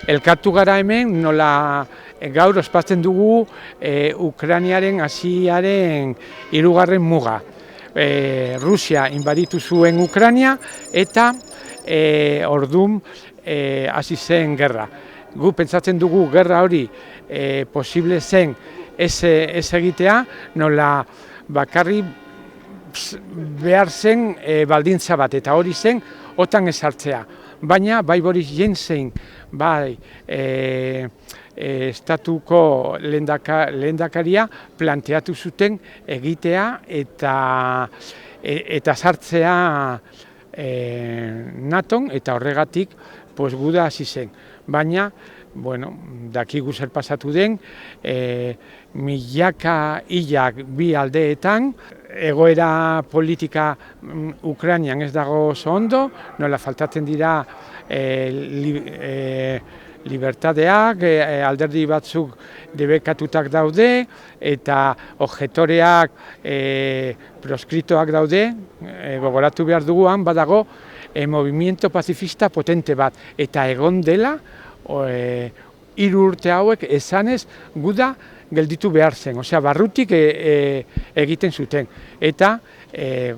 elkartu gara hemen, nola gaur ospatzen dugu Ukrainiaren hasiaren 3. muga. Rusia inbaditu zuen Ukraina eta ordun hasi zen gerra. Gu pentsatzen dugu gerra hori posible zen ez egitea, nola bakarrik behar zen baldintza bat, eta hori zen OTAN ezartzea. Baina bai Boris Johnson, bai estatuko lehendakaria planteatu zuten egitea eta sartzea NATOn, eta horregatik guda hasi zen. Baina, dakigu zer pasatu den, milaka hilak bi aldeetan, egoera politika Ukrainian ez dago oso ondo, nola faltatzen dira libertadeak, alderdi batzuk debekatutak daude, eta objektoreak proskritoak daude. Gogoratu behar duguan badago movimiento pacifista potente bat, eta egon dela 3 urte hauek esanez guda gelditu behar zen, barrutik egiten zuten, eta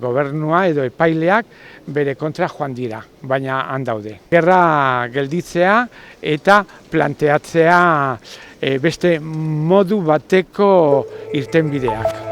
gobernua edo epaileak bere kontra joan dira, baina han daude. Gerra gelditzea eta planteatzea beste modu bateko irtenbideak.